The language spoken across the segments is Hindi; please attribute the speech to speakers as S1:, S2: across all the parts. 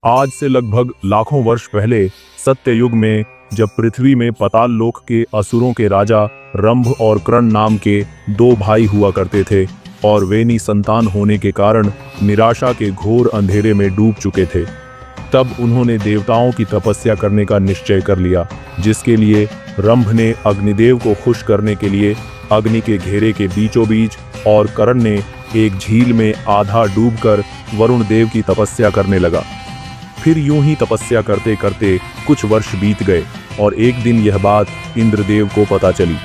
S1: आज से लगभग लाखों वर्ष पहले सत्ययुग में जब पृथ्वी में पाताल लोक के असुरों के राजा रंभ और कर्ण नाम के दो भाई हुआ करते थे और वे निसंतान होने के कारण निराशा के घोर अंधेरे में डूब चुके थे। तब उन्होंने देवताओं की तपस्या करने का निश्चय कर लिया, जिसके लिए रंभ ने अग्निदेव को खुश करने के लिए अग्नि के घेरे के बीचों बीच और कर्ण ने एक झील में आधा डूबकर वरुण देव की तपस्या करने लगा। फिर यूं ही तपस्या करते करते कुछ वर्ष बीत गए और एक दिन यह बात इंद्रदेव को पता चली।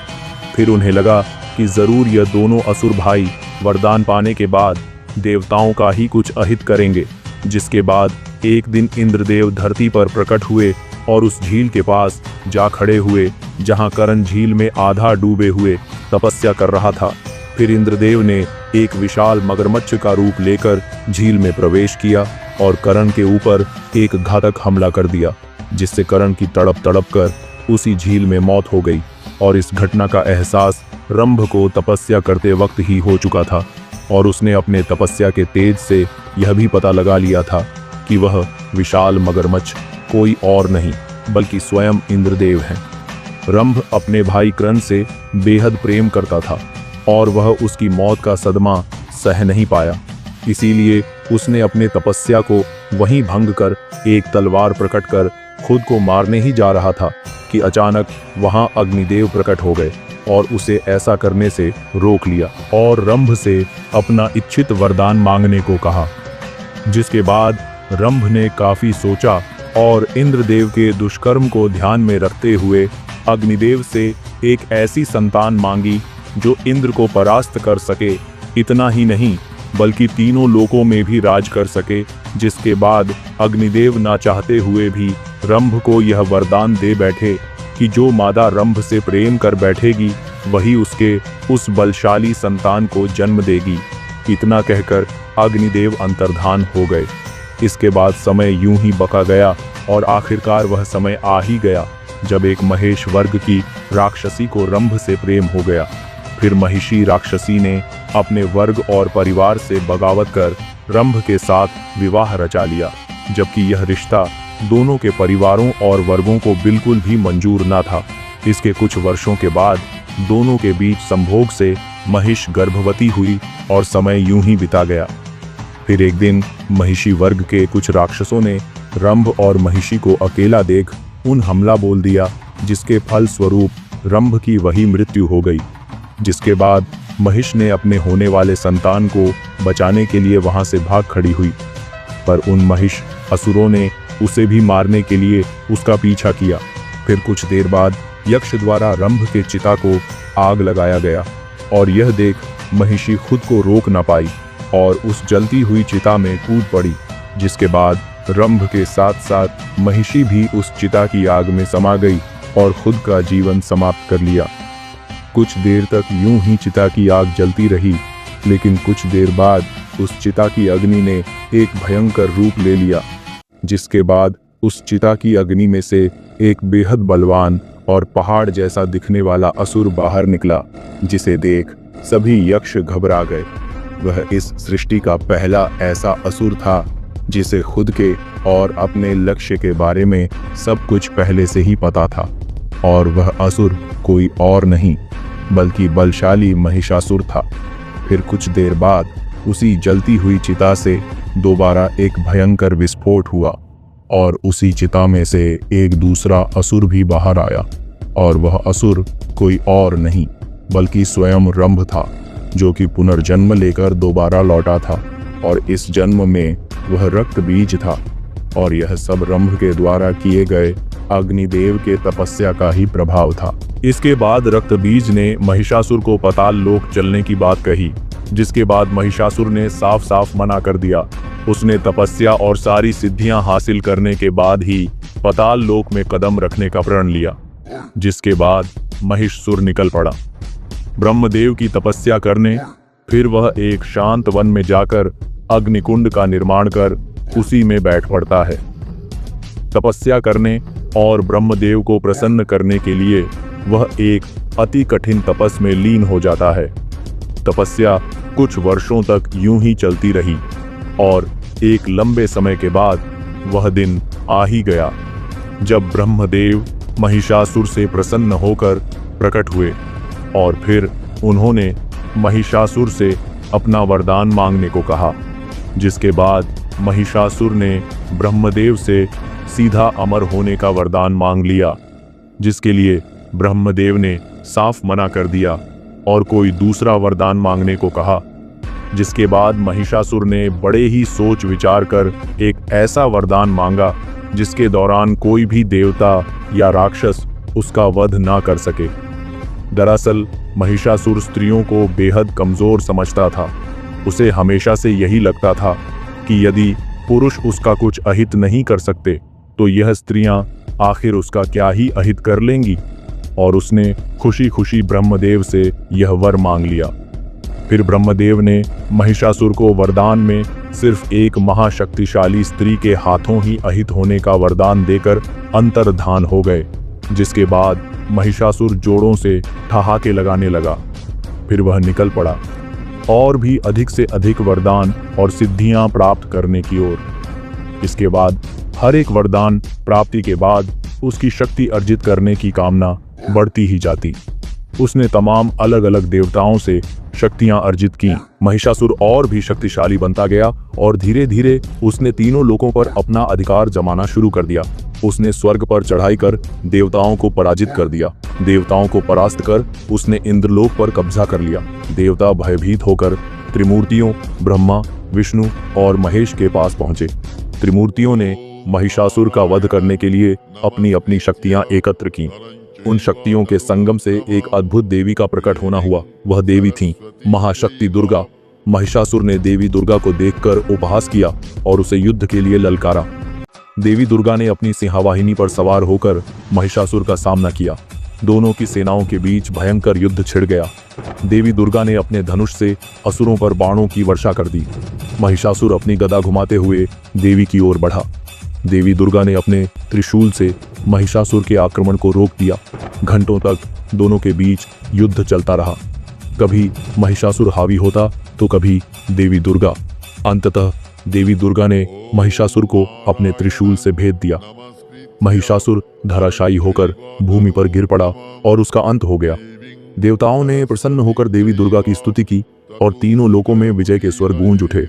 S1: फिर उन्हें लगा कि जरूर यह दोनों असुर भाई वरदान पाने के बाद देवताओं का ही कुछ अहित करेंगे। जिसके बाद एक दिन इंद्रदेव धरती पर प्रकट हुए और उस झील के पास जा खड़े हुए जहां कर्ण झील में आधा डूबे हुए तपस्या कर रहा था। फिर इंद्रदेव ने एक विशाल मगरमच्छ का रूप लेकर झील में प्रवेश किया और कर्ण के ऊपर एक घातक हमला कर दिया, जिससे कर्ण की तड़प तड़प कर उसी झील में मौत हो गई। और इस घटना का एहसास रंभ को तपस्या करते वक्त ही हो चुका था और उसने अपने तपस्या के तेज से यह भी पता लगा लिया था कि वह विशाल मगरमच्छ कोई और नहीं बल्कि स्वयं इंद्रदेव हैं। रंभ अपने भाई कर्ण से बेहद प्रेम करता था और वह उसकी मौत का सदमा सह नहीं पाया। इसीलिए उसने अपने तपस्या को वहीं भंग कर एक तलवार प्रकट कर खुद को मारने ही जा रहा था कि अचानक वहां अग्निदेव प्रकट हो गए और उसे ऐसा करने से रोक लिया और रंभ से अपना इच्छित वरदान मांगने को कहा। जिसके बाद रंभ ने काफी सोचा और इंद्रदेव के दुष्कर्म को ध्यान में रखते हुए अग्निदेव से एक ऐसी संतान मांगी जो इंद्र को परास्त कर सके। इतना ही नहीं बल्कि तीनों लोकों में भी राज कर सके। जिसके बाद अग्निदेव ना चाहते हुए भी रंभ को यह वरदान दे बैठे कि जो मादा रंभ से प्रेम कर बैठेगी वही उसके उस बलशाली संतान को जन्म देगी। इतना कहकर अग्निदेव अंतर्धान हो गए। इसके बाद समय यूं ही बका गया और आखिरकार वह समय आ ही गया जब एक महेश वर्ग की राक्षसी को रंभ से प्रेम हो गया। फिर महिषी राक्षसी ने अपने वर्ग और परिवार से बगावत कर रंभ के साथ विवाह रचा लिया, जबकि यह रिश्ता दोनों के परिवारों और वर्गों को बिल्कुल भी मंजूर न था। इसके कुछ वर्षों के बाद दोनों के बीच संभोग से महिष गर्भवती हुई और समय यूं ही बिता गया। फिर एक दिन महिषी वर्ग के कुछ राक्षसों ने रंभ और महिषी को अकेला देख उन हमला बोल दिया, जिसके फल स्वरूप रंभ की वही मृत्यु हो गई। जिसके बाद महिष ने अपने होने वाले संतान को बचाने के लिए वहां से भाग खड़ी हुई, पर उन महिष असुरों ने उसे भी मारने के लिए उसका पीछा किया। फिर कुछ देर बाद यक्ष द्वारा रंभ के चिता को आग लगाया गया और यह देख महिषी खुद को रोक न पाई और उस जलती हुई चिता में कूद पड़ी। जिसके बाद रंभ के साथ साथ महिषी भी उस चिता की आग में समा गई और खुद का जीवन समाप्त कर लिया। कुछ देर तक यूं ही चिता की आग जलती रही, लेकिन कुछ देर बाद उस चिता की अग्नि ने एक भयंकर रूप ले लिया। जिसके बाद उस चिता की अग्नि में से एक बेहद बलवान और पहाड़ जैसा दिखने वाला असुर बाहर निकला, जिसे देख सभी यक्ष घबरा गए। वह इस सृष्टि का पहला ऐसा असुर था जिसे खुद के और अपने लक्ष्य के बारे में सब कुछ पहले से ही पता था, और वह असुर कोई और नहीं बल्कि बलशाली महिषासुर था। फिर कुछ देर बाद उसी जलती हुई चिता से दोबारा एक भयंकर विस्फोट हुआ और उसी चिता में से एक दूसरा असुर भी बाहर आया, और वह असुर कोई और नहीं बल्कि स्वयं रंभ था, जो कि पुनर्जन्म लेकर दोबारा लौटा था। और इस जन्म में वह रक्त बीज था और यह सब रंभ के द्वारा किए गए अग्निदेव के तपस्या का ही प्रभाव था। इसके बाद रक्त बीज ने महिषासुर को पाताल लोक चलने की बात कही, जिसके बाद महिषासुर ने साफ साफ मना कर दिया। उसने तपस्या और सारी सिद्धियां हासिल करने के बाद ही पाताल लोक में कदम रखने का प्रण लिया। जिसके बाद महिषासुर निकल पड़ा ब्रह्मदेव की तपस्या करने। फिर वह एक शांत वन में जाकर अग्निकुंड का निर्माण कर उसी में बैठ पड़ता है। तपस्या करने और ब्रह्मदेव को प्रसन्न करने के लिए वह एक अति कठिन तपस में लीन हो जाता है। तपस्या कुछ वर्षों तक यूं ही चलती रही और एक लंबे समय के बाद वह दिन आ ही गया जब ब्रह्मदेव महिषासुर से प्रसन्न होकर प्रकट हुए और फिर उन्होंने महिषासुर से अपना वरदान मांगने को कहा, जिसके बाद महिषासुर ने ब्रह्मदेव से सीधा अमर होने का वरदान मांग लिया, जिसके लिए ब्रह्मदेव ने साफ मना कर दिया और कोई दूसरा वरदान मांगने को कहा। जिसके बाद महिषासुर ने बड़े ही सोच विचार कर एक ऐसा वरदान मांगा जिसके दौरान कोई भी देवता या राक्षस उसका वध ना कर सके। दरअसल महिषासुर स्त्रियों को बेहद कमजोर समझता था। उसे हमेशा से यही लगता था कि यदि पुरुष उसका कुछ अहित नहीं कर सकते तो यह स्त्रियां आखिर उसका क्या ही अहित कर लेंगी, और उसने खुशी खुशी ब्रह्मदेव से यह वर मांग लिया। फिर ब्रह्मदेव ने महिषासुर को वरदान में सिर्फ एक महाशक्तिशाली स्त्री के हाथों ही अहित होने का वरदान देकर अंतर्धान हो गए, जिसके बाद महिषासुर जोड़ों से ठहाके लगाने लगा। फिर वह निकल पड़ा और भी अधिक से अधिक वरदान और सिद्धियां प्राप्त करने की ओर। इसके बाद हर एक वरदान प्राप्ति के बाद उसकी शक्ति अर्जित करने की कामना बढ़ती ही जाती। उसने तमाम अलग अलग देवताओं से शक्तियां अर्जित की। महिषासुर और भी शक्तिशाली बनता गया और धीरे धीरे उसने तीनों लोकों पर अपना अधिकार जमाना शुरू कर दिया। उसने स्वर्ग पर चढ़ाई कर देवताओं को पराजित कर दिया। देवताओं को परास्त कर उसने इंद्रलोक पर कब्जा कर लिया। देवता भयभीत होकर त्रिमूर्तियों ब्रह्मा, विष्णु और महेश के पास पहुंचे। त्रिमूर्तियों ने महिषासुर का वध करने के लिए अपनी अपनी शक्तियां एकत्र की। उन शक्तियों के संगम से एक अद्भुत देवी का प्रकट होना हुआ। वह देवी थी महाशक्ति दुर्गा। महिषासुर ने देवी दुर्गा को देखकर उपहास किया और उसे युद्ध के लिए ललकारा। देवी दुर्गा ने अपनी सिंहवाहिनी पर सवार होकर महिषासुर का सामना किया। दोनों की सेनाओं के बीच भयंकर युद्ध छिड़ गया। देवी दुर्गा ने अपने धनुष से असुरों पर बाणों की वर्षा कर दी। महिषासुर अपनी गदा घुमाते हुए देवी की ओर बढ़ा। देवी दुर्गा ने अपने त्रिशूल से महिषासुर के आक्रमण को रोक दिया। घंटों तक दोनों के बीच युद्ध चलता रहा। कभी महिषासुर हावी होता तो कभी देवी दुर्गा। अंततः देवी दुर्गा ने महिषासुर को अपने त्रिशूल से भेद दिया। महिषासुर धराशायी होकर भूमि पर गिर पड़ा और उसका अंत हो गया। देवताओं ने प्रसन्न होकर देवी दुर्गा की स्तुति की और तीनों लोकों में विजय के स्वर गूंज उठे।